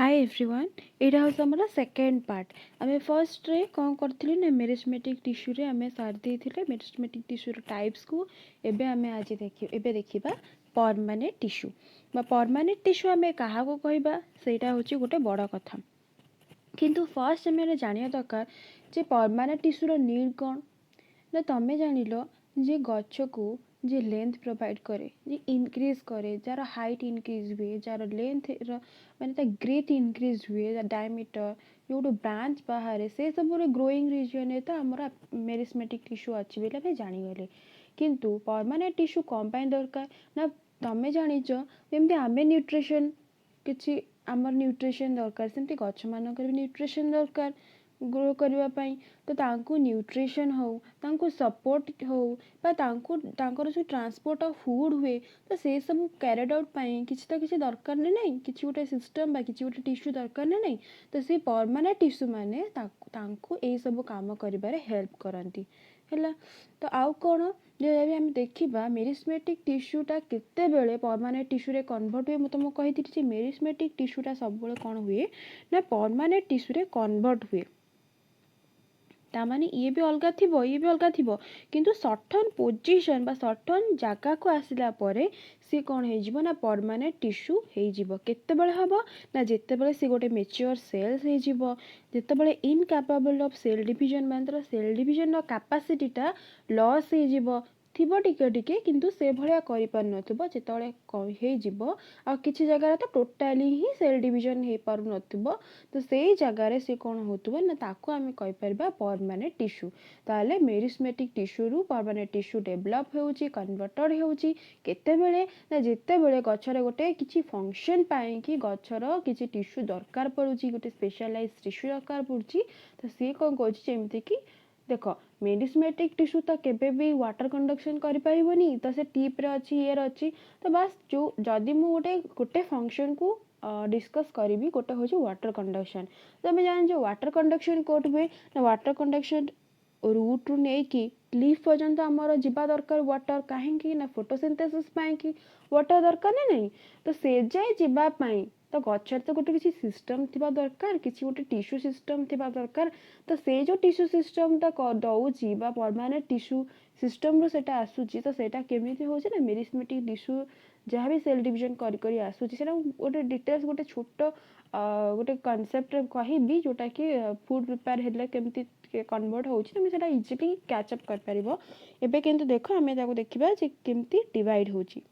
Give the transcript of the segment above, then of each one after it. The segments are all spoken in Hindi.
हाय एवरीवन एटा हूँ आम सेकेंड पार्ट आम फर्स्ट रे कौन करी ना मेरिस्मेटिक टिश्यू रे आम सारी देते मेरिस्मेटिक टिश्यू टाइप्स को एबे आम आज देखा परमानेंट टिश्यू परमानेंट टिश्यू आम क्या कहवा सेटा हूँ गोटे बड़ कथा किंतु फर्स्ट आम जाना दरकार जे परमानेंट टिश्यूर नीड कौन ना तुम्हें जान जे गच को जे लेंथ प्रोवाइड करे जे इनक्रीज करे जार हाइट इनक्रीज हुए जार लेंथ माने ग्रेथ इनक्रीज हुए डायमीटर जो ब्रांच बाहर से सब ग्रोइंग रीजन तो आमर मेरिस्मेटिक टिश्यू अच्छी बोले आम जानीगले किंतु परमानेंट टिश्यू कौन दरकार ना तुम्हें जानीच जमी आम न्यूट्रिशन किसी आमर न्यूट्रिशन दरकार सेमती गछ मानक भी न्यूट्रिशन दरकार ग्रो करने तो तांको न्यूट्रिशन हो तांको सपोर्ट हो जो ट्रांसपोर्ट ऑफ फूड हुए तो से सब कैरिड आउट किसी तो किसी दरकार नहीं किसी गोटे सिस्टम बा किसी गोटे टिश्यू दरकार नहीं तो से परमानेंट टिश्यू माने तांको ए सब काम करिबारे हेल्प करती है तो आउ कौन जो आम देखा मेरिस्मेटिक टिश्यूटा केते बेले परमानेंट टिश्यू रे कन्वर्ट हुए मुझे तुमको कही मेरिस्मेटिक टिश्यूटा सब कौन हुए ना परमानेंट टिश्यू रे कन्वर्ट हुए तामाने ये भी अलग थी ये भी अलग थी किंतु सर्टन पोजिशन बा सर्टन जगह को आसला परे सी कौन हो ना परमानेंट टिश्यू हो केते बेले हम ना जिते बेले सी गोटे मेच्योर सेल्स हो जिते बेले इनकैपेबल ऑफ सेल डिवीजन मान सेल डिवीजन कैपेसिटीटा लॉस हो थिबो टिके टिके किंतु से भलिया करि पार नथिबो जेतबेले हे जिवो आ किछि जगह तो टोटाली ही सेल डिवीजन हे पारु नथिबो तो सेई जगह से कौन होतबो ना ताको आमे कहि परबा परमानेंट टिश्यू ताले मेरिस्मेटिक टिश्यू रु परमानेंट टिश्यू डेवलप होउची कन्वर्टेड होउची केते बेले ना जेते बेले गछरे गोटे किछि फंक्शन पाए कि गछर किछि टिश्यू दरकार पड़ुची गोटे स्पेशलाइज्ड टिश्यू दरकार पड़ुची तो सी कौन कहछि जेमति कि देख मेरिस्मेटिक टिश्यू तो केबे भी वाटर कंडक्शन करि परिबोनी तो से टिप रे अछि एयर अछि तो बस जो जदि मु गोटे गोटे फंक्शन को डिस्कस करी गोटे हूँ वाटर कंडक्शन तो आम जान जो वाटर कंडक्शन कोट हुए ना वाटर कंडक्शन रूट रु नहीं कि लीफ पर्यंत आमर जीवा दरकार वाटर कहीं ना फोटोसिंथेसिस कि वाटर दरकार ना नहीं तो से जाए जीवाई तो गचर तो गोटे किसी सिस्टम थिबा दरकार किसी गोटे टिश्यू सिस्टम थिबा दरकार तो से जो टिश्यू सिस्टम दौची परमानेंट टिश्यू सिस्टम रू सेटा आसूची तो सेटा केमिति होची ना मेरिस्मेटिक टिश्यू जहाँ भी सेल डिविजन करी आसूची सेटा गोटे डिटेल्स गोटे छोट गोटे कनसेप्ट कहबी जोटा कि फूड प्रिपेयर हेले केमती कन्वर्ट होची तुम सेटा इजीली कैचअप कर परिबो एबे किंतु देखो आमे ताको देखिबा जे केमती डिवाइड होची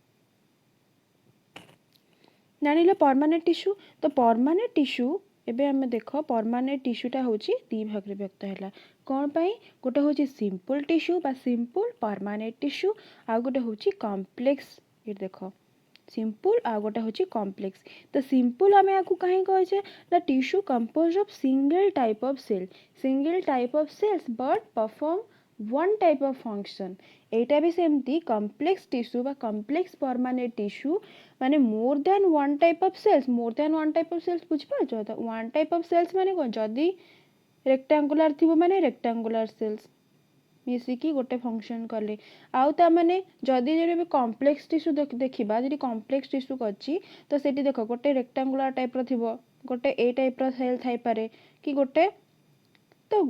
जानिलो परमानेंट टिश्यू तो परमानेंट टिश्यू एबे आमे देखो परमानेंट टिश्यूटा होची दी भाग रे व्यक्त हैला कोन पई गोटे होची सिंपल टिश्यू बा सिंपल परमानेंट टिश्यू आ गोटे होची कॉम्प्लेक्स ये देखो सिंपल आ गोटे होची कॉम्प्लेक्स तो सिंपल आमे आकु काहे कहै छै ना tissue composed of single type of cells but perform one type of function एटा भी सेमती कॉम्प्लेक्स टिश्यू बा कॉम्प्लेक्स परमानेंट टिश्यू माने more than one type of cells बुझ पाछो तो वन टाइप ऑफ सेल्स माने कोन जदी रेक्टेंगुलर थिबो माने रेक्टेंगुलर सेल्स मिसिकी गोटे फंक्शन कले आउ ता माने जदी जे भी कॉम्प्लेक्स टिश्यू देखिबा जदी कॉम्प्लेक्स टिश्यू अछि तो सेठी देखो गोटे रेक्टेंगुलर टाइप रो थिबो गोटे ए टाइप रो सेल थाई पारे कि गोटे तो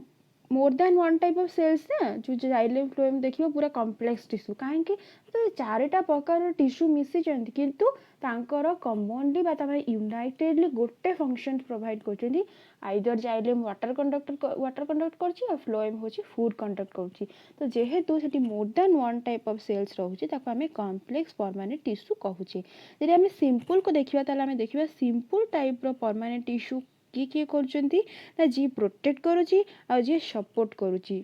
more than one type of cells ना जो जाइलेम फ्लोएम देखिबो पूरा कॉम्प्लेक्स टिश्यू काहे कि तो चारिटा प्रकार टिश्यू मिसी चंती किंतु तांकर कॉमनली बा तमे यूनाइटेडली गोटे फंक्शन प्रोवाइड करचंती आइदर जाइलेम वाटर कंडक्ट करची और फ्लोएम होची फूड कंडक्ट करची तो जेहेतु सेठी more than one type of cells रहउची ताको हमें कॉम्प्लेक्स परमानेंट टिश्यू कहूची यदि हमें सिंपल को देखिबा ताले हमें देखिबा सिंपल टाइप रो परमानेंट टिश्यू किए करचंती ना जी प्रोटेक्ट करूची आ जी सपोर्ट करूची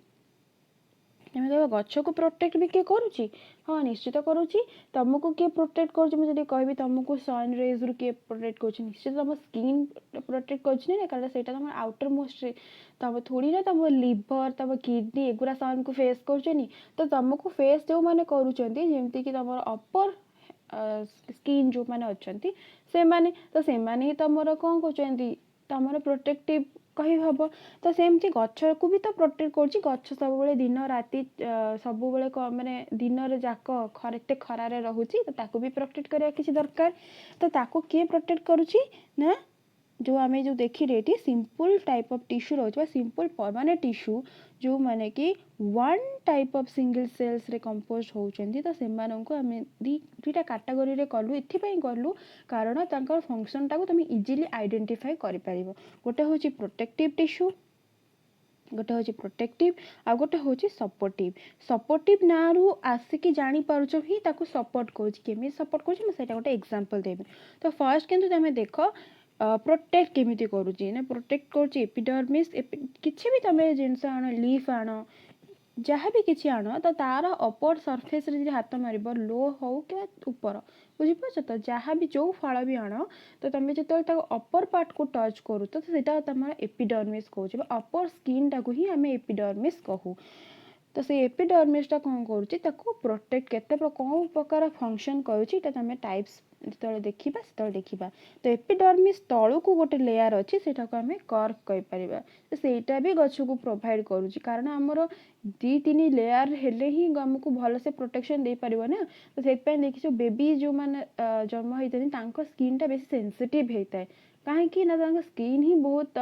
तमें कह गच को प्रोटेक्ट भी किए करुच्ची हाँ निश्चित करुच्ची तुमको किए प्रोटेक्ट कर कहबी तुमको सन रेज रु किए प्रोटेक्ट कर निश्चित तुम स्किन प्रोटेक्ट कर कारण से तुम आउटर मोस्ट तुम थोड़ी ना तुम लिवर तुम किडनी एगुरा सन को फेस कर तो तुमको फेस जो मैंने करमती कि तुम अपर स्किन जो मैंने अच्छा से माने तो से माने ही तुम कौन कर तुम प्रोटेक्टिव कही हम तो सेमती गच को भी तो प्रोटेक्ट करुच्ची गच सब दिन राति सब माने दिन जाक एत खरारे रोचे तो ताको भी प्रोटेक्ट करा किसी दरकार तो ताको किए प्रोटेक्ट करुच्ची ना जो आम जो देखिले ये सिंपल टाइप ऑफ टिश्यू रोचे सिंपल परमानेंट टिश्यू जो माने कि one type of single cells रे कंपोज होउचंदी तो सेमान को आम दुईटा कैटेगरी रे कलु एथिपाई कलु कारण तांकर फंक्शन टाको तुम इजीली आइडेंटिफाई करि परिबो। गोटे होची प्रोटेक्टिव टिश्यू गोटे हूँ प्रोटेक्टिव आ गोटे हूँ सपोर्टिव। सपोर्टिव ना रू आसिकी जानी पारुछ ही ताको सपोर्ट करूँ केमी सपोर्ट करूँ मुझे गोटे एग्जांपल देबी। तो फर्स्ट किंतु तुम देख प्रोटेक्ट केमी करुँची ना प्रोटेक्ट करुँची एपिडर्मिस किसी भी तुम जिनस आण लीफ आण जहाँ भी किसी आण तो तार अपर सरफेस रे हाथ मार लो हो कि ऊपर बुझीपार तो जहाँ भी जो फल भी आण तो तुम जो अपर पार्ट को टच करू तो सीटा तुम एपिडर्मिस कहूँ अपर स्किन टाक ही आम एपिडर्मिस कहू। तो से एपिडर्मिसटा कौन करुँची प्रोटेक्ट केते कौन प्रकार फंक्शन करुँची तुम टाइप्स जो देखा से देखा। तो एपिडर्मिस तलू को गोटे लेयर अच्छी से आम कर्क कहीपर तो सहीटा भी गछ को प्रोवाइड करुँची कारण आमर दी तीन लेयर हेले ही आमको भल से प्रोटेक्शन दे पार ना। तो से देखी बेबी जो मैंने जन्म होता स्किन टा बेस सेंसिटिव होता है कहीं स्किन ही बहुत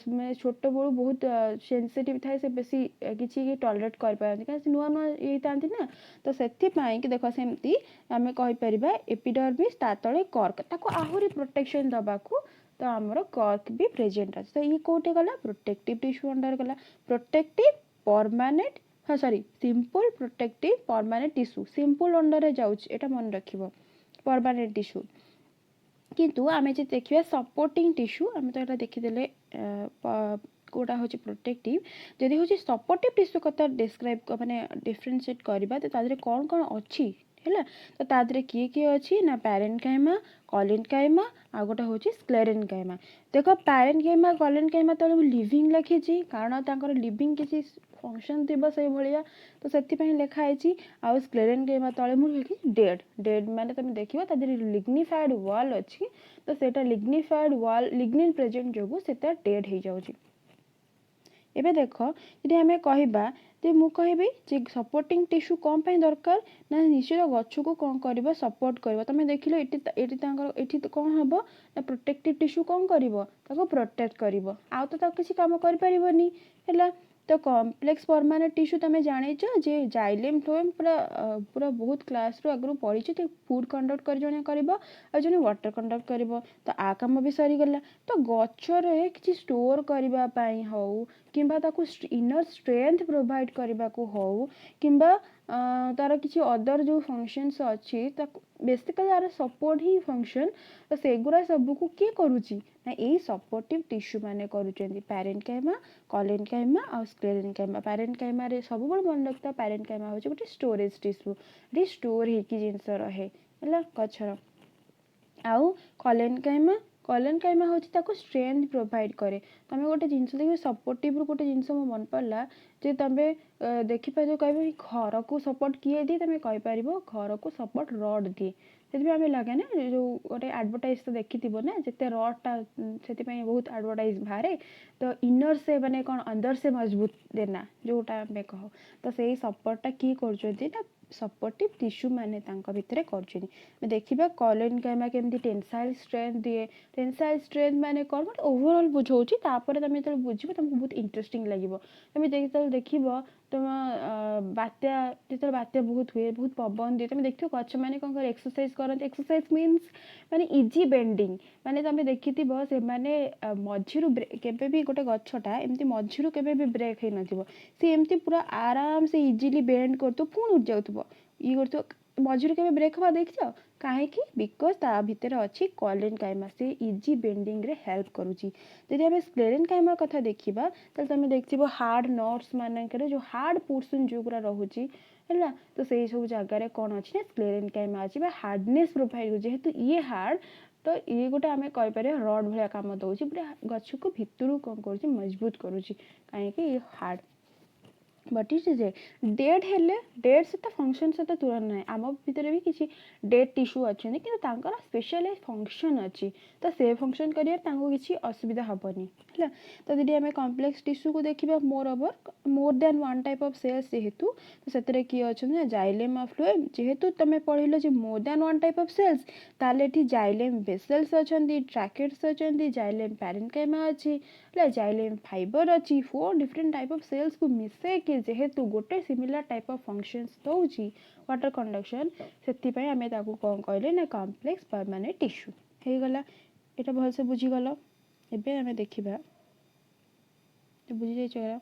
मैं छोट बड़ू बहुत सेंसिटिव थाए से बेसी किसी टॉलरेट कर पारती कहीं नुआ नुआ ये ना। तो से देख सेमती आम कहीपर एपिडर्मिस ता तले कर्क ताको आहुरी प्रोटेक्शन दबाकू तो आमर कर्क भी प्रेजेंट अच्छे। तो ये कौटे गला प्रोटेक्टिव टिश्यू अंडर गला प्रोटेक्टिव परमानेंट हाँ sorry simple protective permanent tissue simple under जाऊँ मन रख परमानेंट टिश्यू किंतु आम जो देखिए सपोर्टिंग टिश्यू आम तो यहाँ देखीदे कौटा हूँ प्रोटेक्टिव जदि हूँ सपोर्टिव टिश्यू कथा डिस्क्राइब माने डिफरेंशिएट करवा तो तादरे कौन कौन अच्छी है तो तादरे किए किए अच्छी ना पैरेन्काइमा कॉलेन्काइमा आ गोटे हूँ स्क्लेरेन्काइमा। देख पैरेन्काइमा कॉलेन्काइमा तो लिविंग लिखी कारण लिविंग किसी फंक्शन थी से भाया तो से लिखाई आउ स्क्लेरेन्काइमा तले मुझे लिखी डेड डेड माने तुम देखिए लिग्निफाइड वॉल अच्छी तो सेटा लिग्निफाइड वॉल लिग्निन प्रेजेंट जो सेटा डेड हो जाऊँगी। एबे देख यदि आम कहवा जे मु कहबी जे सपोर्टिंग टिश्यू कौन पाई दरकार ना निश्चित गछ को कौन कर सपोर्ट कर तुम देख लो ये कौन हम ना प्रोटेक्टिव टिश्यू कौन कर प्रोटेक्ट कर आउ तो किसी कम कर तो कॉम्प्लेक्स परमानेंट टिश्यू तुम जान जे जाइलेम फ्लोएम पूरा पूरा बहुत क्लास रू आगु पढ़ी तो फूड कंडक्ट कर जने कर वाटर कंडक्ट कर तो आ कम भी सरीगला। तो गचरे किसी स्टोर करने हो कि इनर स्ट्रेंथ प्रोवाइड करने को हो कि तार किसी अदर जो फंक्शंस अच्छी बेसिकली तार सपोर्ट ही फंक्शन तो सेगुरा सबको किए करुच्ची ना यही सपोर्टिव टिश्यू माने करुच्चंदी पैरेन्काइमा कॉलेन्काइमा और स्क्लेरेन्काइमा। पैरेन्काइमा रे सब बड़ मन रखता पैरेन्काइमा हो गोटे स्टोरेज टिश्यू ये स्टोर होकी जिनस रहे है गचर आउ कॉलेन्काइमा कॉलेन्काइमा हूँ स्ट्रेंथ प्रोवाइड करे तुम गोटे जिनस देखिए सपोर्टिव रू गोटे जिनस मो मन पड़ा जे तुम देखिपर कह घर को सपोर्ट किए दिए तुम कहीपर घर को सपोर्ट रड दिए से आम लगे ना जो गोटे एडवर्टाइज तो देखी ना जिते रडटा से बहुत एडवर्टाइज बाहर तो इनर से माने कौन अंदर से मजबूत देना जोटा आम कह तो से सपोर्टटा किए कर सपोर्टिव टिश्यू माने भितर कर देखा कॉलेन्काइमा केमती टेंसाइल स्ट्रेंथ दिए टेंसाइल स्ट्रेंथ माने कौन गोटे ओवरऑल बुझाऊँ तापर तुम जो बुझे तुमको बहुत इंटरेस्टिंग लगे तुम देख तुम बात्या बहुत हुए बहुत पवन दिए तुम देखो गच मैंने कौन कर एक्सरसाइज करते एक्सरसाइज मीन्स माने इजी बेंडिंग माने तुम देखी से माने मझिरु केबे भी गोटे गछटा एमती मझिरु केबे भी ब्रेक हो नथिबो सी एमती पूरा आराम से इजीली बेंड करतो पुणी उठ जाउथबो ये करतो मझिरु केबे ब्रेक हवा देखिछ कहीं बिकज ता भितर अच्छी कॉलेन्काइमा से इजी बेंडिंग रे हेल्प करुच्ची। जदि आम स्क्लेरेन्काइमा कथा देखा तो तुम देखो हार्ड नर्व्स मानकर जो हार्ड पोर्सन जो गुरा रोचे है तो से सब जगार कौन अच्छी ना स्क्लेरेन्काइमा अच्छी हार्डनेस प्रोवाइड जेहेतु ये हार्ड तो ये गोटे आम कहीपर रड भाया कम दौर पूरा गच को भितर कौन कर मजबूत करुच्ची कहीं हार्ड बट इज डेड हेले डेड सहित फंक्शन सहित तुलना ना आम भितर भी किसी डेड टिश्यू अच्छा कि स्पेशलाइज फंक्शन अच्छी तो से फंक्शन करियर किसी असुविधा हेनी है। तो यदि आम कम्प्लेक्स टिश्यू को देखा more than one type of cells जेहेतु तो से किए अच्छा जाइलेम और फ्लोएम जेहेतु तुम पढ़ल जो more than one type of cells ताले जाइलेम वेसल्स अच्छा ट्रैकेट्स अच्छा जाइलेम पैरेन्काइमा अच्छी जाइलेम फाइबर अच्छी 4 डिफरेंट टाइप ऑफ सेल्स को मिसे कि जेहेतु गोटे सिमिलर टाइप ऑफ फंक्शंस दौची वाटर कंडक्शन से आम कौन कहले ना कॉम्प्लेक्स परमानेंट टिश्यू हो गला। यहाँ भलसे बुझीगल एबे आम देखा बुझी जाइए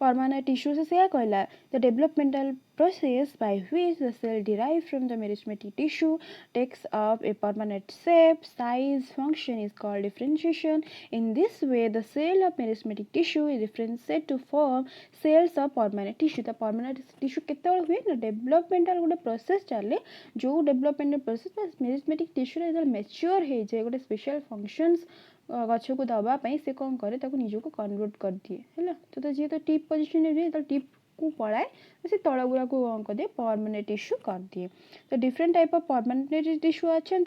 permanent tissue से क्या कहला the developmental process by which the cell derived from the meristematic tissue takes up a permanent shape, size, function is called differentiation. In this way the cell of meristematic tissue is differentiated to form cells of permanent tissue. The permanent tissue केतेବେଳେ हुए ना developmental गोटे process चले जो developmental process meristematic tissue रे mature हो जाए गोटे special functions गछ को दवापाई से कौन करे निजक कन्वर्ट कर दिए है। तो जी तो टिप पोजिशन हुए तो टिप को पढ़ाए से तल गुड़ा को कौन कर दिए परमानेंट टिश्यू कर दिए। तो different type of permanent tissue अच्छा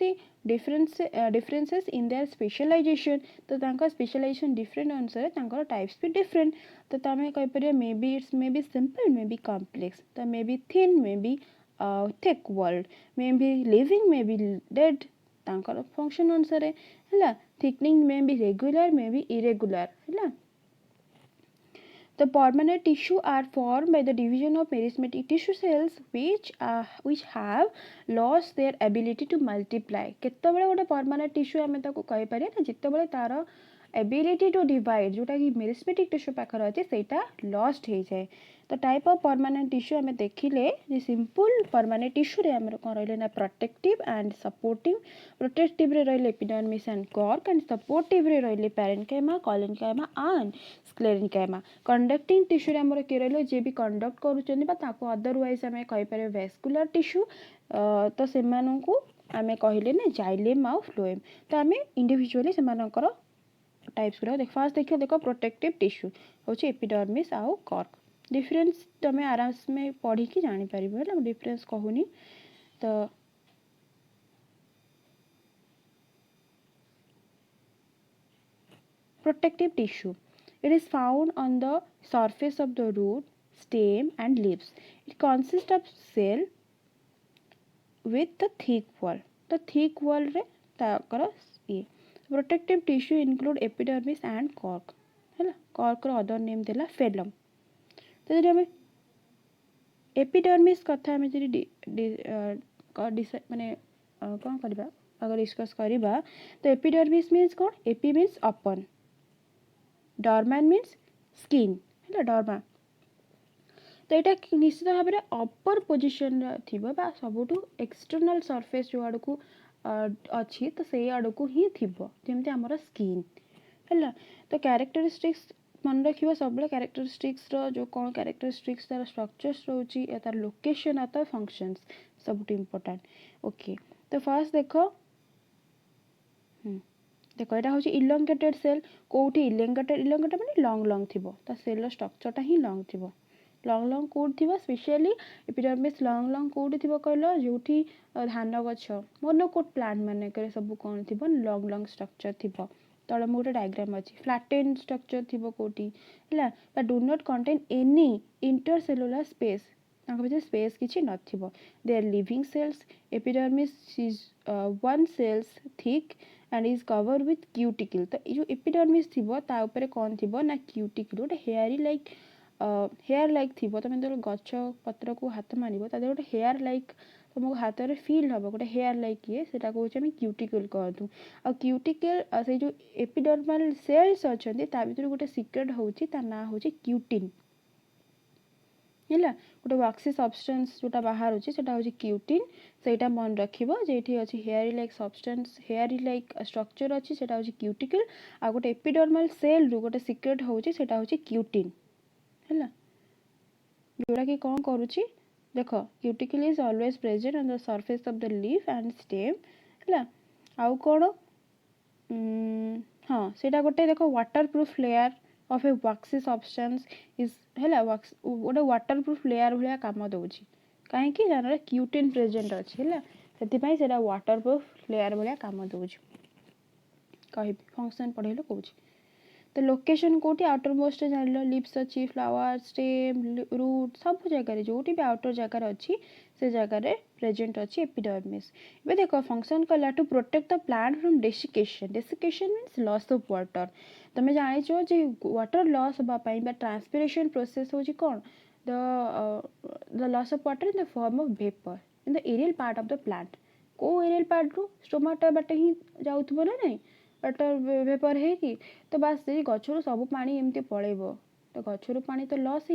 डिफरेंसेस इन देयर स्पेशलाइजेशन तो स्पेशलाइजेशन डिफरेंट अनुसार टाइप्स भी डिफरेंट। तो आम कहीपर may be it's may be simple may be complex तो may be thin may be thick world may be living may be dead तांकर फंक्शन अनुसार है। थिकनिंग में भी रेगुलर में भी इरेगुलर है। The permanent tissue are formed by the division of meristematic tissue cells which have lost their ability to multiply. केतेबेले गोटे permanent tissue आमे ताको कहि पारे ना जितेबेले तार ability to divide जोटा कि मेरिस्मेटिक टिश्यू पाखर अच्छे सेटा लॉस्ट हो जाए। तो टाइप ऑफ परमानेंट टिश्यू आम देखिले जे सिंपल परमानेंट टिश्यू रे हमर कोन रहले ना प्रोटेक्टिव एंड सपोर्टिव। प्रोटेक्टिव रे रहले epidermis and cork and supportive रे रहले parenchyma collenchyma and sclerenchyma. Conducting tissue रे हमर के रहले जे भी कंडक्ट करूचंदी बा ताको अदरवाइज आम कहि पारे वैस्कुलर टिश्यू तो सेमानंकु आम कहले ना जाइलेम आ फ्लोएम। तो आम इंडिविजुअली सेमानकर टाइप्स गुरा देख फास्ट देखिए देख प्रोटेक्टिव टिश्यू हूँ एपिडर्मिस आउ कॉर्क डिफरेंस तुम आराम में पढ़ी कि जापर है डिफरेंस कहूनी। तो protective tissue it is found on the surface of the root stem and leaves. It consists of cell with the thick wall the thick wall रे ताकर ये protective tissue include epidermis and cork है। cork रो अदर नेम देला फेलम। तो यदि हमें एपिडर्मिस कथा हमें माने कौन करबा अगर डिस्कस करबा तो एपिडर्मिस मीन्स कौन एपी मीन्स अपन डर्मैन मीन्स स्किन है डर्मा। तो यहाँ निश्चित भाव में अपर पोजिशन बा सबुठू एक्सटर्नाल सरफेस जो आड़ को अच्छी तो से आड़ को ही थी जमी आमर स्किन है। तो कैरेक्टरिस्टिक्स मन रखिए सब कैरेक्टरिस्टिक्स जो कौन कैरेक्टरिस्टिक्स तार स्ट्रक्चर्स रोची तार लोकेशन तार फंक्शंस सब इम्पोर्टेंट। ओके तो फर्स्ट देख देख यहाँ हूँ इलंगेटेड सेल कौटी इलंगेटेड माने लंग लंग थी तो सेल स्ट्रक्चरटा ही लंग थी लंग लंग कौट थी स्पेशली एपिडर्मिस लंग लंग कौटी थी कहल जो धान गछ मोनोकोट प्लांट मानक सब कौन थी लंग लंग स्ट्रक्चर थी तले में गोटे डायग्राम अच्छी फ्लाटेन स्ट्रक्चर थी कौटी है do not contain any intercellular space space किसी नथिबो। They are living cells epidermis is one cells thick and is cover with cuticle. तो ये जो एपिडर्मिस थी ताऊपर कौन थी ना क्यूटिकल गोटे हेयर लाइक थी तुम जो गछ पत्र को हाथ मार गोटे हेयर लाइक तुमको हाथ में फिल हम गोटे हेयर लाइक ये से क्यूटिकल कहतु। आ क्यूटिकल से जो एपिडर्मल सेल्स अच्छा भर गोटे सिक्रेट होता ना हूँ क्यूटिन है गोटे वैक्सी सब्सटेंस जोटा बाहर हूँ क्यूटिन से मन रखिबो जेठी अच्छी hair like substance hair like structure अच्छी से क्यूटिकल आ गोटे एपिडर्मल सेल रु गोटे सिक्रेट होता क्यूटिन है जोड़ा कि कौन करुच्ची देख cuticle is always present on the surface of the leaf and stem है। आउ कौन हाँ से गोटे देख water proof layer of A vaccine substance is है गोटे वाटरप्रूफ लेयर भाया काम दूसरी कहीं क्यूटिन प्रेजेंट अच्छी है से वाटरप्रूफ लेयर भाया काम दूसरी कह फंक्शन पढ़ेल कौन तो लोकेशन कौटी आउटर मोस्ट जान लिप्स अच्छी फ्लावर स्टेम रूट सब जगह जो भी आउटर जगार अच्छी से जगह प्रेजेंट अच्छी एपिडर्मिस ये देख फंक्शन कला to protect the plant from desiccation desiccation means loss of water तुम जाच वाटर लॉस हाँपाई ट्रांसपिरेशन प्रोसेस हूँ कौन the loss of water in the form of vapour in the aerial part of the plant को एरियल पार्ट रू स्टोमाटा बाटे ही जाऊथबो ना नहीं वाटर वेपर है कि तो बास से गचर सब पानी एमती पड़ेब तो गचर पानी तो लॉस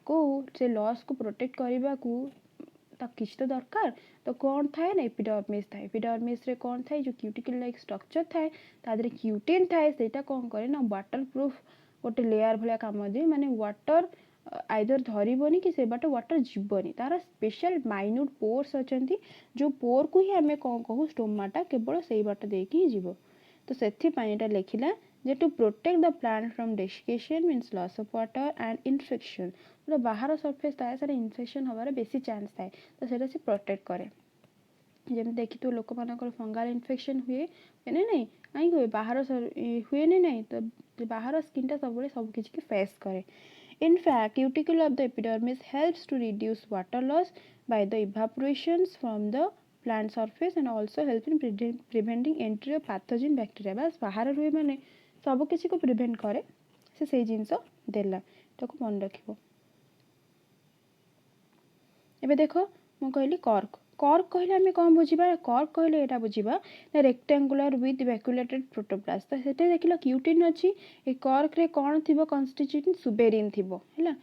हो से लॉस को प्रोटेक्ट करने को किसी तो दरकार तो कौन थाए ना एपिडर्मिस थाए एपिडर्मिस रे कौन थाए जो क्यूटिकल लाइक स्ट्रक्चर थाए तादरे क्यूटिन थाए सेटा कौन करे ना वाटर प्रूफ गोटे लेयर भाया काम दिए माने वाटर आइदर धरबनी कि से बाट वाटर जीवनी तार स्पेशल माइन्यूट पोर्स अच्छा जो पोर को ही आम कौन कहूँ स्टोमाटा केवल से बाट देकी ही जीव तो से लिखला जे to protect the plant from desiccation means loss of water and infection जो बाहर सरफेस थाए से इन्फेक्शन हमारे बेसी चांस थाए तो सेटा से प्रोटेक्ट करे जमी देखी तो लोक मान फंगाल इन्फेक्शन हुए ना नहीं कहीं हुए बाहर हुए नहीं तो बाहर स्किन सब किसी फेस करे In fact, cuticle of the epidermis helps to reduce water loss by the evaporations from the plant surface and also help in preventing entry of pathogen bacteria. बस बाहर रुए माने सब किसी को प्रिवेंट करे से जिनस देला ताको मन रखिबो एबे देखो मु कहली कॉर्क कॉर्क कहले आम कौन बुझा कॉर्क कहले यहाँ बुझा रेक्टांगुलर विथ वैक्यूलेटेड प्रोटोप्लास्ट तो से देख लो क्यूटिन अच्छी ये कॉर्क रे कौन थी कन्स्टिट्यूएंट सुबेरिन थी है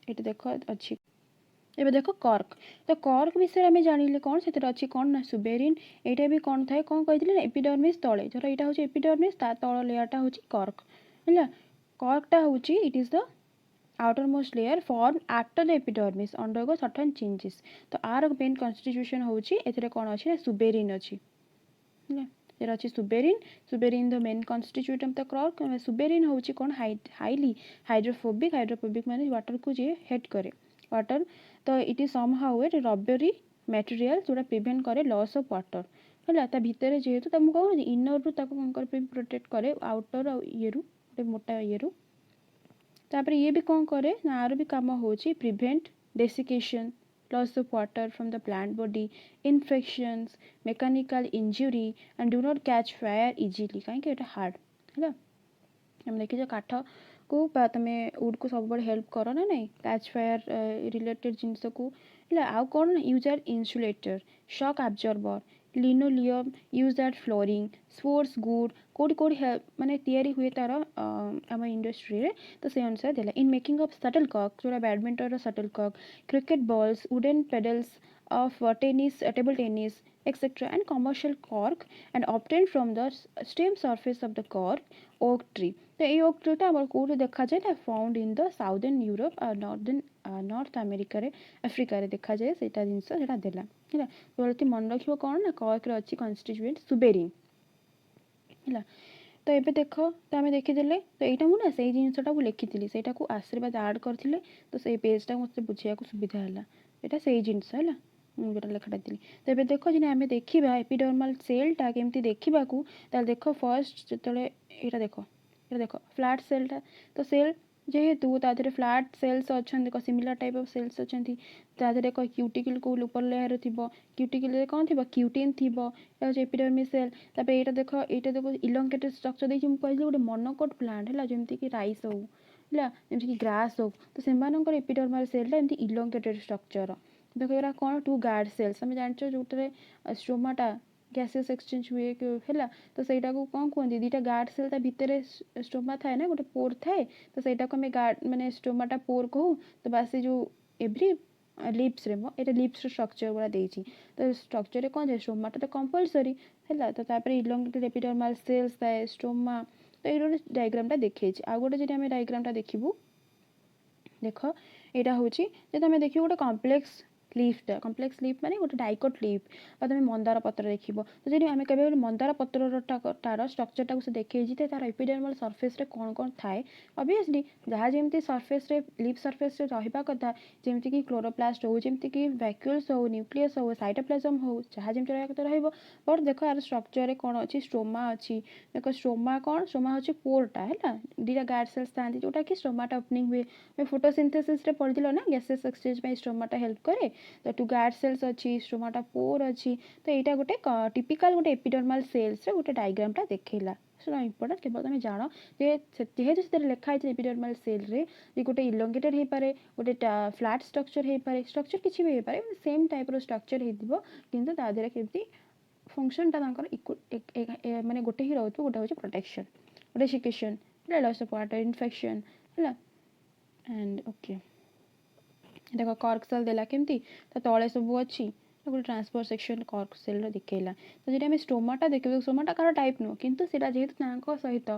ये देख अच्छी एबे देखो कॉर्क तो कॉर्क विषय में जानिले कौन से अच्छी कौन ना सुबेरिन यहाँ भी कौन थाए कौन कही एपिडर्मिस तले धर यहाँ हूँ एपिडर्मिस ता तल लेयरटा हूँ कॉर्क है कॉर्कटा हूँ it is the outermost layer formed after the epidermis undergo certain changes तो आर मेन कन्स्टिट्यूशन होची एथिरे कोन अछि ना सुबेरिन अछि ना एरा अछि suberin suberin the main constituent of the cork suberin होची कोन हाईली हाइड्रोफोबिक माने वाटर को जे हेड करे वाटर तो it is somehow A rubbery material जोटा प्रिवेंट करे लॉस ऑफ वाटर है ता भितर जेहेतु तुम कहू इनर रु ताको कोन कर प्रोटेक्ट करे आउटर आ ये रु मोटा ये रु तापर ये भी कौन करे आर भी काम होची prevent desiccation loss of water from the plant body infections mechanical injury and do not catch fire easily कहीं हार्ड है हम देखिए काठ को तुम वुड को सब हेल्प कर ना नहीं कैच फायर रिलेटेड जिनस को आउ कौन use are insulator shock absorber linoleum use that flooring sports good कौटी कौटी माने तैयारी हुए तार आम इंडस्ट्री रे तो से अनुसार देला in making of shuttle cock जोड़ा badminton shuttle cock cricket balls wooden paddles of table tennis, etc. and commercial cork and obtained from the stem surface of the cork oak tree. तो ये oak tree टा हमर कोठे देखा जाए ना found in the southern Europe और नॉर्थ अमेरिका रे अफ्रिका रे देखा जाए सेटा जिंस सेटा देला हैला बोलती मन रखिबो कोन ना cork रे अछि constituent सुबेरिन हैला तो ये देख तो आम देखीदे तो यहाँ मुझे से जिनसा लिखी से आशीर्वाद आड करते तो से पेजटा मत बुझे सुविधा है यहाँ से जिनस है मुझे लेखाटा थी तो ये देख जी आम देखा एपिडर्मल सेलटा केमती देखा देख फर्स्ट जो यहाँ देख फ्लैट सेलटा तो सेल जेहेतु तादे फ्लैट सेल्स अच्छा सिमिलर टाइप ऑफ सेल्स अच्छा तादे क्यूटिकल को ऊपर लेयर थी क्यूटिकल कौन थी क्यूटिन थी एपिडर्मिस सेल तापर यहाँ देख इलंगेटेड स्ट्रक्चर देखिए मुझे कहली गोटे मोनोकोट प्लांट है जमीक कि राइस हो जमीक कि ग्रास हो तो से एपिडर्मल सेलटा एमती इलंगेटेड स्ट्रक्चर देख यहाँ कौन टू गार्ड सेल्स आम जान जो स्टोमाटा गैसेस एक्सचेंज हुए है तो सहीटा को कौन कहते दुईटा गार्ड सेल ता भितर स्टोमा थाए ना गोटे पोर थाए तो सहीटा को आम गार्ड माने स्टोमाटा पोर कहू तो बास से जो एव्री लिप्स रे ये लिप्स स्ट्रक्चर गुड़ा देती तो स्ट्रक्चर कौन जाए स्टोमाटा तो कंपलसरी है तो तापर इलंगेटेड एपिडर्मल सेल्स थाए स्टोमा तो ये गोटे डायग्रामटा देखी आ गोटे जी आम डायग्रामटा देखू देख यहाँ हूँ तुम देखिए गोटे कम्प्लेक्स लीफटा कम्प्लेक्स लीफ माने गोटे डाइकोट लीफ बा तुम मंदार पत्र देख तो जी आम कह मंदार पत्र तार स्ट्रक्चर से देखी तार एपिडर्मल सरफेस रे कौन कौन थाए ऑब्वियसली जहाँ जमी सरफेस रे लीफ सरफेस रे रहा कथा जमीक कि क्लोरोप्लास्ट हो जमीक वैक्यूल्स हो न्यूक्लियस हो साइटोप्लाज्म हो जहाँ जमी रहा कथा रहा बट देख यार स्ट्रक्चर रे कौन अच्छी स्ट्रोमा अच्छी देख स्ट्रोमा कौन स्ट्रोमा हूँ पोरटा है दीटा गार्ड सेल्स था जोटा कि स्ट्रोमाटा ओपनिंग हुए फोटोसिंथेसिस रे पढ़िल ना गैसेस एक्सचेंज में स्ट्रोमाटा हेल्प करे तो टू गार्ड सेल्स अच्छी स्ट्रोमाटा पोर अच्छी तो यहाँ गोटे टिपिकल गोटे एपिडर्मल सेल्स रे गोटे डायग्रामटा देखला सेटा इंपोर्टेंट केवल तुम जान जेहेतु से लिखाई एपिडर्मल सेल रे गोटे इलोंगेटेड हो पारे गोटे फ्लैट स्ट्रक्चर हो पारे स्ट्रक्चर किसी भी हो पारे सेम टाइप रो स्ट्रक्चर हो किंतु ता देहरे केमती फंक्शनटा माने गोटे ही रोथु गोटे होची प्रोटेक्शन गोटे सिकेशन लॉस ऑफ वाटर इन्फेक्शन है एंड ओके देख कॉर्क सेल देला केमती तो तले सब अच्छी गोटे ट्रांसफर सेक्शन कॉर्क सेल देखला तो जी आम स्टोमाटा देखिए स्टोमाटा कार टाइप नुह किंतु सेटा जेहेतु सहित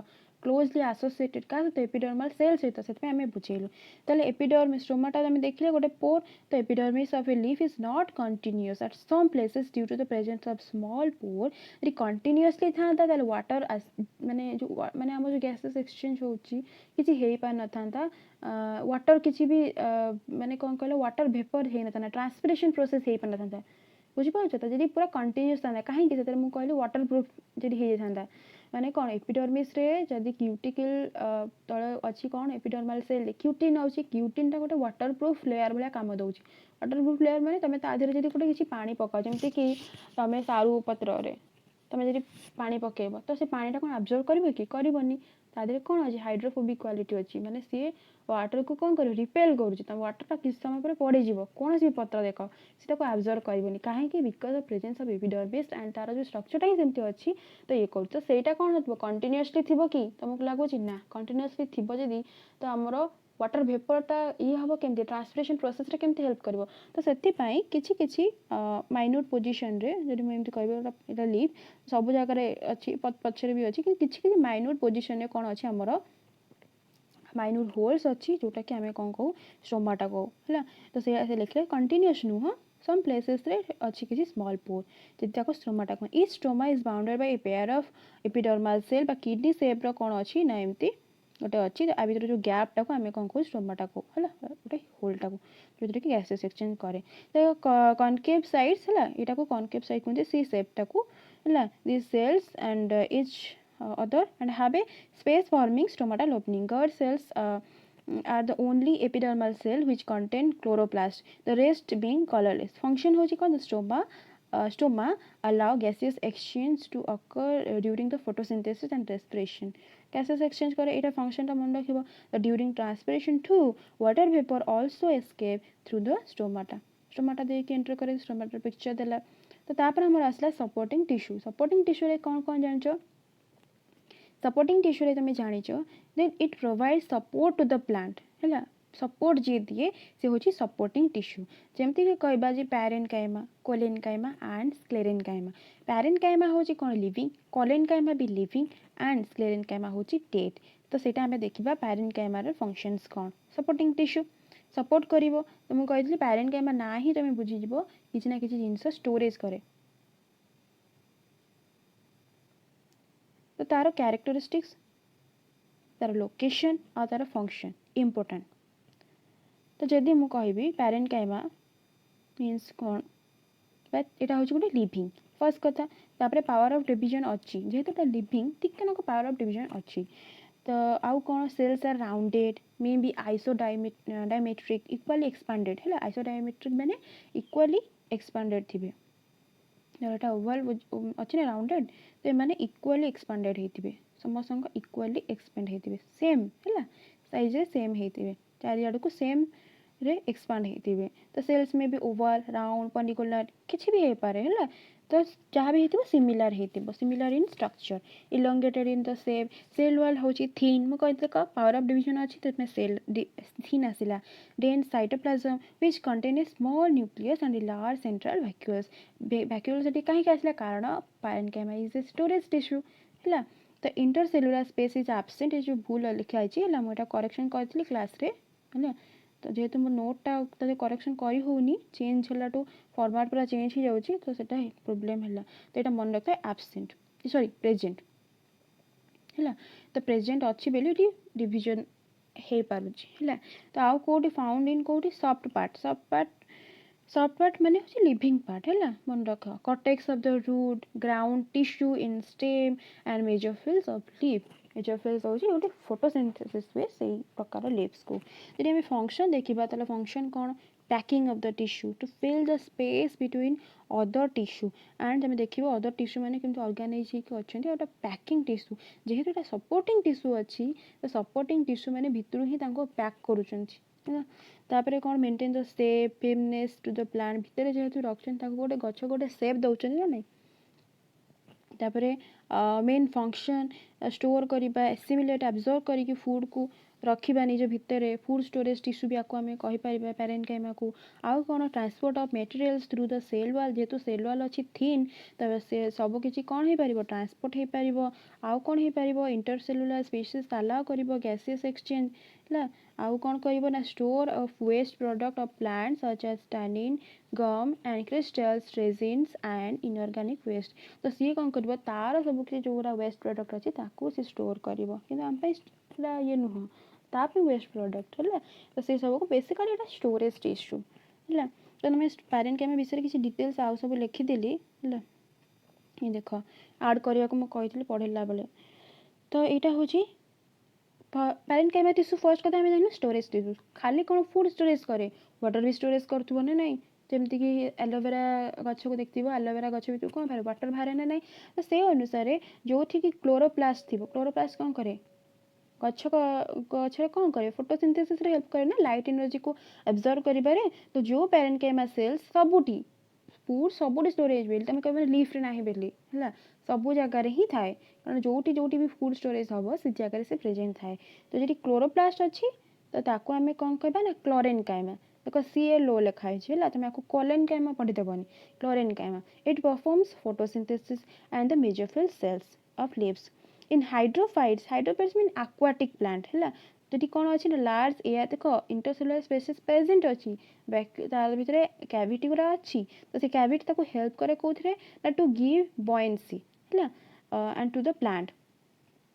क्लोजली आसोसिएटेड क्या सहित एपिडर्मल सेल सहित से आम बुझेलु ताले एपिडर्मिस स्टोमाटा आम देखिले गोटे पोर तो epidermis of a leaf is not continuous at some places due to the presence of small pore यदि कंटिन्यूअसली था ताले वाटर माने जो माने आम जो गैसेस एक्सचेंज होची किसी हो पार न था वाटर किसी भी माने कौन कहल वाटर भेपर हो ना ट्रांसपिरेशन प्रोसेस हो पार न था बुझीपार तो जी पूरा कंटिन्यूअस था कहीं मुझे कहली वाटर प्रूफ जी था माने कौन एपिडर्मिस रे जदि क्यूटिकल तले अच्छी कौन एपिडर्मल सेल क्यूटिन अच्छी क्यूटिनटा गोटे वाटर प्रूफ लेयर भाया कम दौर वाटर प्रूफ लेयर माने तुम तादेह जब गोटे किसी पानी पकाओ जमीक कि तुम सारू पत्र रे तुम जब पानी पकेब तो से पानीटा कौन एब्जॉर्ब कर कि करनी तादेह कौन अच्छी हाइड्रोफोबिक क्वालिटी अच्छी माने सी वाटर को कौन कर रिपेल करुच्ची तुम वाटरटा किसी समय पर पड़ीज कौन भी पत्र देख से एब्जॉर्ब करनी कहीं because of presence of epidermis and तार जो स्ट्रक्चरटा ही सेमती अच्छी तो ये कर तो सहीटा कौन हो कंटिन्यूअसली थी कि तुमको लगुच ना कंटिन्यूअसली थी जदि तो आमर वाटर भेपरटा ये हम केमती ट्रांसपिरेशन प्रोसेस रे केमती हेल्प करिवो तो सेति किछि किछि माइन्यूट पोजिशन रे जदि मैं एमती कहबे लीफ सब जगह अच्छी पछरे भी अच्छी किछि किछि माइन्यूट पोजिशन रे कौन अच्छी आमर माइन्यूट होल्स अच्छी जोटा कि आम कौन कहू स्टोमाटा कहू है तो से लिखले कंटिन्यूअस नुह some places रे अच्छी किसी स्मॉल पोर जदि स्ट्रोमाटा कह ई stroma is bounded by a pair of epidermal cell kidney shape रो कौन अच्छी ना एमती गोटे अच्छी आ भर जो गैपटा को आम कौन कहू स्ट्रोमाटा कहू है गोटे होलटा को जो कि गैसेस एक्सचेंज करे तो कनकेव साइड्स है यहाँ को कनकेव साइड कहते सी शेपटा को है this cells and is other and have a space forming stomatal opening. Guard cells are the only epidermal cell which contain chloroplast, the rest being colorless. Function होची कौन stoma allow gaseous exchange to occur during the photosynthesis and respiration. Gaseous exchange करे एटा function टा मन रखिबो. During transpiration too, water vapor also escape through the stomata. Stomata दे के enter करे stomata picture देला. तो तापर हमर आसला supporting tissue. Supporting tissue रे कौन कौन जानचो सपोर्टिंग टिश्यू रे तुम जानिच then it provide support to the plant है सपोर्ट जी दिए से हूँ सपोर्टिंग टिश्यू जमती कि कहबा जे parenchyma collenchyma and sclerenchyma parenchyma हूँ कौन लिविंग कोलेनकाइमा भी लिविंग एंड स्क्लेरेनकाइमा हूँ डेड तो सेटा आम देखा पैरेन्काइमार फंक्शंस कौन सपोर्टिंग टिश्यू सपोर्ट कर तो मुझे कही पैरेन्काइमा ना ही तुम बुझीज किसी ना किसी जिनस स्टोरेज करे तो तार कैरेक्टरिस्टिक्स तार लोकेशन और तार फंक्शन इम्पोर्टेंट तो जदि मु कहबी पैरेन्काइमा मीन्स कौन यहाँ हूँ गोटे लिविंग फर्स्ट कथा तापर पावर ऑफ डिवीजन अच्छी जेहेतु लिविंग टिके नाक पावर ऑफ डिवीजन अच्छी तो आउ कौन cells are rounded may be diametric equally expanded है आइसोडायमेट्रिक माने इक्वाली एक्सपांडेड थे जोटा ओवल अच्छी ना राउंडेड तो ये इक्वाली एक्सपांडेड होते समस्त इक्वाली एक्सपेंड होते सेम है साइज सेम होते चारिआड़ को सेम रे एक्सपांड होते तो सेल्स में भी ओवल राउंड पर्टिकुलर किसी भी हो पारे है तो जहाँ भी हो सिमिलर हो similar in structure elongated in the sap cell wall हूँ थीन मुझे कह पावर ऑफ डिवीजन अच्छी तो सेल थीन आसला then cytoplasm which contain a small nucleus and large central vacuoles vacuoles कहीं आसला कारण parenchyma is a storage tissue है तो इंटरसेलुलर स्पेस इज एब्सेंट ये जो भूल लिखाई है मुझे करेक्शन करी क्लास रे है तो जेहेतु मो नोटटा तते करेक्शन करी होनी चेंज हलाटू फॉर्मेट पूरा चेंज हो जाउची तो सेटा प्रॉब्लम हला तो एटा मन रखता एब्सेंट सॉरी प्रेजेंट है तो प्रेजेंट अच्छी बेली डिविजन हो पारुची है तो आउ कौटी फाउंड इन कौटी सॉफ्ट पार्ट माने होची लिविंग पार्ट है मन रख cortex of the root ground tissue in stem and mesophylls of leaf mesophylls होची गोटे फोटोसिंथेसिस हुए से प्रकार लीव्स को यदि हम फंक्शन देखिबा ताले फंक्शन कौन packing of the tissue to fill the space between other tissue and जब देखिबो other tissue माने केमति ऑर्गेनाइज होके अछंती एटा पैकिंग टिश्यू जेहेतु एटा सपोर्टिंग टिश्यू अछि तो सपोर्टिंग टिश्यू माने भितरु ही तांको पैक करूचंती है तापरे कोन maintain the shape firmness to the plant भितरे जेहेतु रखछन ताको गोटे गछ गोटे शेप दउचन ना नै तापरे मेन फंक्शन स्टोर करिबा एसिमिलेट एब्जॉर्ब करिकि फूड को रखिबा निज भितरे फूड स्टोरेज टिश्यू भी आको आमे कहि परिबा पैरेन्काइमा को आउ कोन transport of materials through the cell wall जेतु सेल वॉल अछि थिन तबे से सब किछि कोन हे परिबो ट्रांसपोर्ट हे परिबो आउ कोन हे परिबो इंटरसेलुलर स्पीशीज अलाउ करिबो गैसियस एक्सचेंज ला आउ कोन करिबो ना store of waste product of plants such as tannin gum and crystals resins and inorganic waste तो सी कोन करिबो तार सब किछि जोरा वेस्ट प्रोडक्ट अछि ताको से स्टोर करिबो किंतु हम पे ये नुह ताप वेस्ट प्रोडक्ट है तो से सब को बेसिकली एटा स्टोरेज टिश्यू है तो तुम पैरेन्काइमा विषय किसी डिटेल्स आउ सब लिखिदेली है ये देख आड करने को मुझे पढ़ेला बेले तो यहाँ हूँ पैरेन्काइमा टिश्यू फर्स्ट कथा आम जान स्टोरेज टिश्यू खाली कौन फूड स्टोरेज करे वाटर भी स्टोरेज करूँ ना नहीं जमीक एलोवेरा गछ को देखो एलोवेरा गछ भी कौन बाहर वाटर बाहर ना नहीं तो से अनुसार जो थी क्लोरोप्लास्ट थी क्लोरोप्लास्ट कौन करे गछ कौन करे फोटोसिंथेसिस रे हेल्प करे ना लाइट एनर्जी को एब्जॉर्ब करिबारे तो जो पैरेन्काइमा सेल्स सबुटी फूड सबुटी स्टोरेज बेली तुम कह लीफ रे नाही बेली है सब जगार ही थाए कारण जोटी भी फूड स्टोरेज हम से जगह से प्रेजेंट थाए तो जी क्लोरोप्लास्ट अच्छी तो ताको आम कौन कहबा ना क्लोरेन्काइमा देखो ClO लिखाई है तुम आपको कोलेन्काइमा पढ़ीदेवनी chlorenchyma it performs photosynthesis and the mesophyll cells of leaves in hydrophytes mean aquatic plant है तो कौन अच्छी ना लार्ज एयर देख इंटरसेलुलर स्पेसीज प्रेजेंट अच्छी तार भितर कैविटी गुरा अच्छी तो से कैविटी ताको हेल्प करे कौन ना टू गिव बॉयेंसी है एंड टू द प्लांट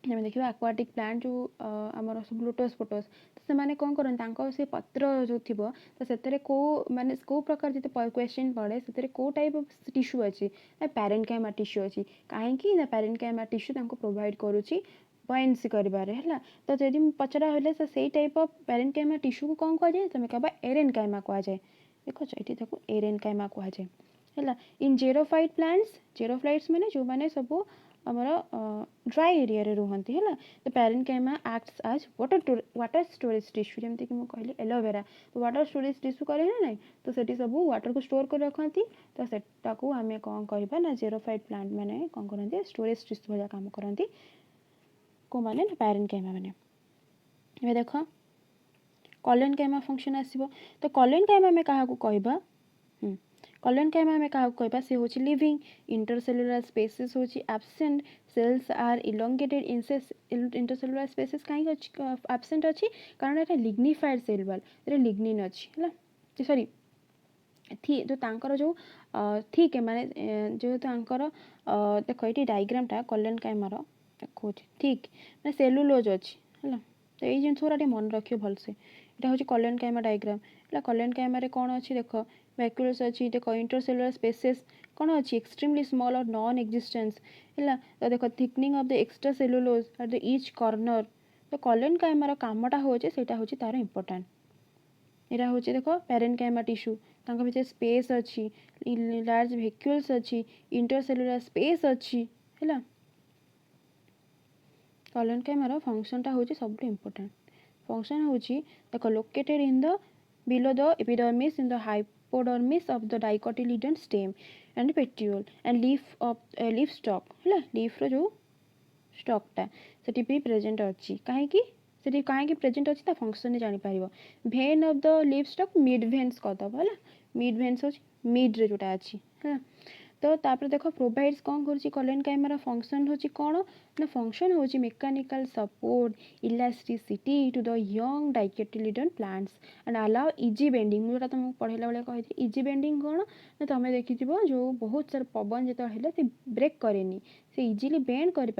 जब देखिए aquatic प्लांट जो आमर सब लोटस फोटोस तो से माने कौन करन से पत्र जो थी तो से को माने को प्रकार जिते क्वेश्चन पड़े से को टाइप ऑफ टिश्यू अच्छी पैरेन्काइमा टिश्यू अच्छी कहीं ना पैरेन्काइमा टिश्यू तांको प्रोवाइड करुच्ची बॉयेंसी करिबारे है तो जदि पचरा होले से टाइप ऑफ पैरेन्काइमा टिश्यू को कौन कह जाए तुम कहबा एरेन्काइमा कह जाए देखो ये देखो एरेन्काइमा कह जाए है इन जेरोफाइट प्लांट्स जेरोफाइट्स माने जो माने सब आमर ड्राई एरिया रे रुहंती है तो parenchyma acts as water storage tissue जमती कि कहली एलोवेरा तो वाटर स्टोरेज टिश्यू करे ना नहीं तो सेठी सब वाटर को स्टोर कर रखती तो सेटा को आम कौन करबा ना जेरोफाइट प्लांट माने कौन करती स्टोरेज टिश्यू भाया काम करती को माने ना पैरेन्काइमा माने ये देख कोलेन्काइमा फंक्शन आसीबो तो कोलेन्काइमा में कहा को कहबा कोलेन्काइमा में कहा कहबा से होची लिविंग इंटरसेलुलर स्पेसेस होची absent cells are elongated intercellular spaces काहे एब्सेंट अछि कारण एटा लिग्निफाइड सेल वॉल रे लिग्निन अछि हला सॉरी थी जो तांकर जो ठीक है माने जो तांकर देखो ये डायग्रामटा कोलेन्काइमार देखो ठीक ना सेलुलोज अच्छी है तो ये जिन थोड़ा मन रखियो भलसे यहाँ हूँ कोलेन्काइमा डायग्राम है कोलेन्काइमा कौन अच्छी देख वैक्यूल्स अच्छी देख इंटरसेलुलर स्पेसेस कौन अच्छी एक्सट्रीमली स्मॉल और नॉन एक्जिस्टेंस है तो देख thickening of the extra cellulose at the each corner तो कोलेन्काइमार कामटा हूँ सेटा हूँ तार इम्पोर्टाट यहाँ हूँ देख पैरेन्काइमा टिश्यू तांको भीतर स्पेस अच्छी लार्ज वैक्यूल्स अच्छी इंटरसेलुलर स्पेस अच्छी है कोलेन्काइमार फंक्शनटा हूँ सब इम्पोर्टाट फंक्शन हूँ देख located in the below the epidermis in the hypodermis of the dicotyledon stem and petiole and leaf of leaf stalk है लीफ रो जो स्टॉकटा से भी प्रेजेंट अच्छी कहीं कहीं प्रेजेंट अच्छी ता फंक्शन जापर vein of the leaf stalk mid veins करदब है मिड भेन्स हो मिड रे जोटा अच्छी है तो तापर देख प्रोवाइड्स कौन कर कोलेनकाइमार फंक्शन होची कौन ना फंक्शन होची mechanical support elasticity to the young dicotyledon plants and allow easy bending मुझे तुमको पढ़ेला बेले कही इजी बेंडिंग कौन ना तुम देखि जो बहुत सारा पवन जो ब्रेक कैनि से इजिली बेंड कर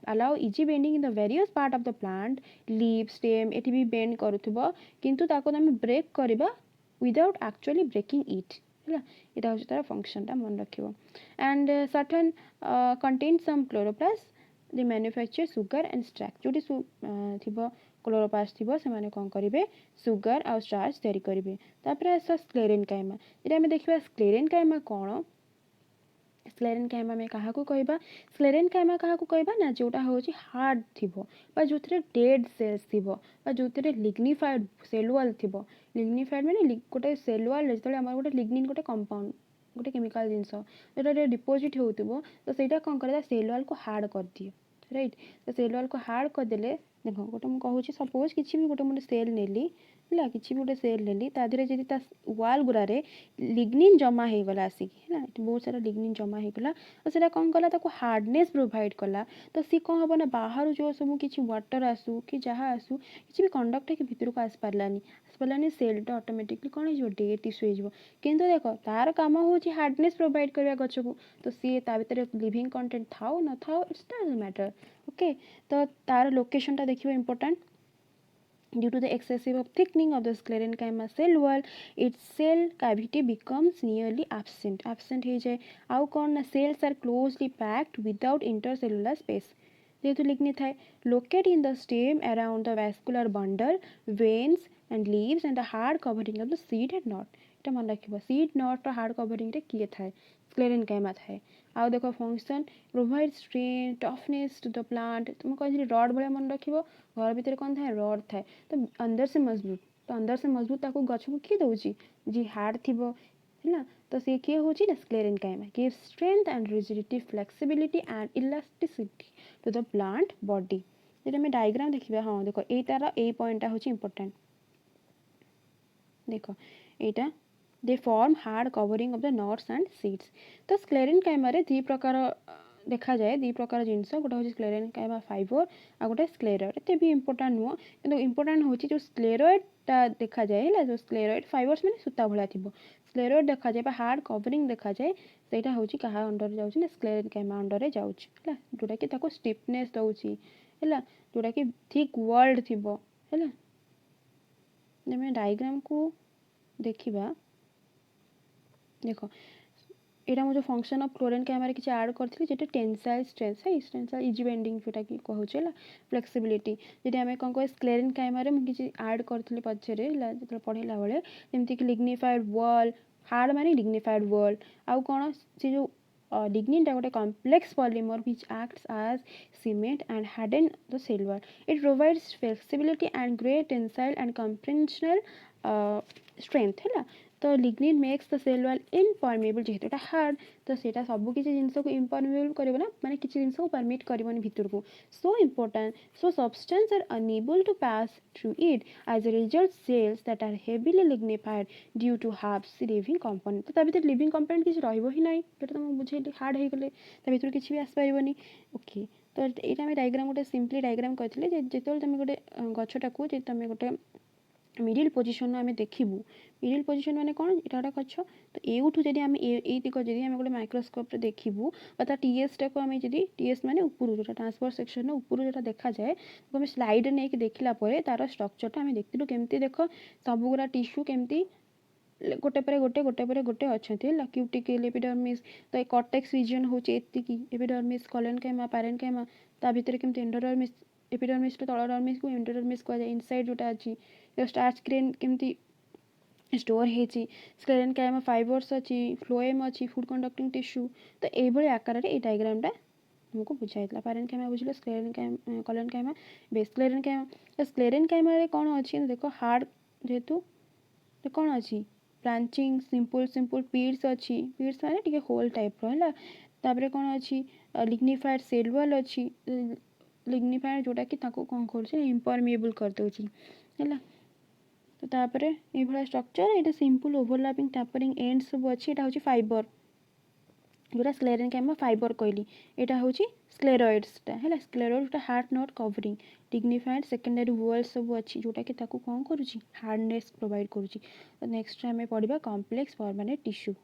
allow easy bending in the various part of the plant leave stem eighty भी बेंड करुथबो किंतु ताको तुम ब्रेक करबा विदाउट एक्चुअली ब्रेकिंग इट है यहाँ हूँ तार फंक्शनटा मन रखियो and certain contain some chloroplast they manufacture sugar and starch जोटी थी क्लोरोप्लास्ट थी से कौन करेंगे सुगर आउ स्टार्च तैयारी करेंगे तापर आस स्क्लेरेनकाइमा ये आम देखा स्क्लेरेनकाइमा कौन स्क्लेरेनकाइमा में क्या कहवा स्क्लेरेनकाइमा क्या कहवा ना जोटा हूँ हार्ड थी जो डेड सेल्स थी जो लिग्निफाइड सेलुअल थी लिग्निफाइड मैंने गोटे सेलुअल जो आम गोटे लिग्निन गोटे कंपाउंड गोटे केमिकल जिनस जो डिपोजिट हो तो सहीटा कौन कर सेलुअल को हार्ड कर दिए राइट तो सेलुअल को हार्ड करदे देख गोटे मुझे कहूँ सपोज किसी भी गोटे मुझे सेल नेली है कि गोटे सेल नेली तादेह जी वाल गुड़े लिग्निन जमा हो गला आसिक है बहुत सारा लिग्निन जमा हो गला तो सीटा कौन कला हार्डनेस प्रोवाइड कला तो सी कौन हम ना बाहर जो सब किसी वाटर आसू कि जहाँ आसू किसी भी कंडक्ट कि भितर को आसपारानी सेलटा ऑटोमेटिकली कौन हो डेड टिश्यू हो किंतु देख तार काम हूँ हार्डनेस प्रोवाइड करवा गच को तो सी भर लिविंग कंटेंट थाओ न थाओ इट्स डजंट मैटर ओके तो तार लोकेशनटा देखिए important due to the excessive of thickening of the sclerenchyma cell wall its cell cavity becomes nearly absent हो जाए आउ कौन ना cells are closely packed without intercellular space जेहेतु लिग्नि थाए locate in the stem around the vascular bundle veins and leaves and the hard covering of the seed and knot এটা मन रखिबो seed knot और hard covering रे किए थाए स्क्लेरेनकाइमा थाए आउ देखो function provide strain toughness to the plant तुम कही रड भाया मन रखिबो घर भितर कौन थाए रड थाए तो अंदर से मजबूत तो अंदर से मजबूत ताको गछ को किए दउची जी हार्ड थिबो है तो सी किए होची ना sclerenchyma give strength and rigidity flexibility and elasticity to the plant body जेटा में डायग्राम देखिबा हां देखो ए तार ए पॉइंटटा होची इंपोर्टेंट देखो एटा they form hard covering of the nuts and seeds तो स्क्लेरेनकाइमा रे दी प्रकार देखा जाए दी प्रकार जिनस गोटे हूँ स्क्लेरेनकाइमा फाइबर आ गोटे स्क्लेरॉइड एते भी इंपोर्टेंट नुह कि इंपोर्टेंट हूँ जो स्क्लेरॉइडटा देखा जाए है जो स्क्लेरॉइड फाइबर्स मैंने सूता भाया थी स्क्लेरॉइड देखा जाए हार्ड कवरिंग देखा जाए सहीटा हूँ क्या अंडर जाऊँ ना स्क्लेरेनकाइमा अंडर जाऊँगा जोटा कि स्टिफनेस दौची है जोटा कि थिक वर्ल्ड थी है डायग्राम को देखा देख यहाँ मुझे फंक्शन ऑफ क्लोरेनकाइमा किसी ऐड करी जो टेंसाइल स्ट्रेंथ है टेंसाइल इजी बेंडिंग जोटा कि कहूँ है फ्लेक्सिबिलिटी जी आम कौन कह स्क्लेरेनकाइमा किसी ऐड करी पछरे जो पढ़ेला बेले जमीक लिग्निफाइड वॉल हार्ड माने लिग्निफाइड वॉल आउ कौन से जो लिग्निनटा गोटे complex polymer which acts as cement and harden the cell wall it provides flexibility and great tensile and compressional strength है तो lignin makes the cell wall impermeable जेहेतु एटा हार्ड तो सेटा सब किसी जिनस को इनपर्मेबल करिवो ना माने किसी जिनस को परमिट करिवोनी भितर को so important so substance are unable to pass through it as a result cells that are heavily lignified due to half living component तो भर लिविंग कंपोनेंट किसी रही ही ना जो तुम बुझे हार्ड हो गले भर किसी भी आसपारे ओके तो यहाँ आम डायग्राम गोटे सिंपली डायग्राम करें जो तुम गोटे गछटा को तुम गोटे मिडिल पोजिशन आम देखू मिडिल पोजिशन माने कौन यहाँ गोटे गछ तो यूठू जब आम दिग जब आम गोटे माइक्रोस्कोप देखू ता टीएसटा को आम जब टीएस माने ऊपर जो ट्रांसफर सेक्शन ऊपर जो देखा जाए तो आम स्लाइड नहीं देखला तार स्ट्रक्चरटा आम देखलु केमती देख सबुरा टिश्यू केमती गोटे पर गोटे गोटे पर गोटे अच्छा क्यूटिकल एपिडर्मिस तो ये कॉर्टेक्स रीजन हूँ एपिडर्मिस कोलेनकाइमा पैरेन्काइमा ता भीतर केमती एंडोडर्मिस एपिडर्मिस तलडर्मिस को एंडोडर्मिस कहुए इनसाइड जोटा अच्छी स्टार्च ग्रेन केमती स्टोर होती स्क्लेरेनकाइमा फाइबर्स अच्छी फ्लोएम अच्छी फूड कंडक्टिंग टिश्यू तो ये आकार ये डायग्रामटा तुमको बुझाई पैरेन्काइमा बुझे स्क्लेरेनकाइमा कोलेनकाइमा स्क्लेरेनकाइमा तो स्क्लेरेनकाइमा कौन अच्छी देख हार्ड जेहेतु कौन अच्छी ब्रांचिंग सिंपल सिंपल पीड्स अच्छी पीड्स माने टिके होल टाइप है तापर कौन अच्छी लिग्निफाइड सेल वॉल अच्छी लिग्निफाइड जोटा कि कौन कर इम्परमेबल कर दूसरी है तो तापर ये स्ट्रक्चर ये सिंपल ओवरलैपिंग टैपरिंग एंड सब अच्छी यहाँ हूँ फाइबर जोटा स्क्लेरेनकाइमा फाइबर कहली यहाँ हूँ स्क्लेरॉइड्सटा है स्क्लेरॉइड जोटा हार्ट नट कवरिंग डिग्निफाइड सेकेंडरी वॉल सब अच्छी जोटा कि कौन करुँची हार्डनेस प्रोवाइड करुँची। नेक्स्ट आम पढ़ा कॉम्प्लेक्स परमानेंट टिश्यू।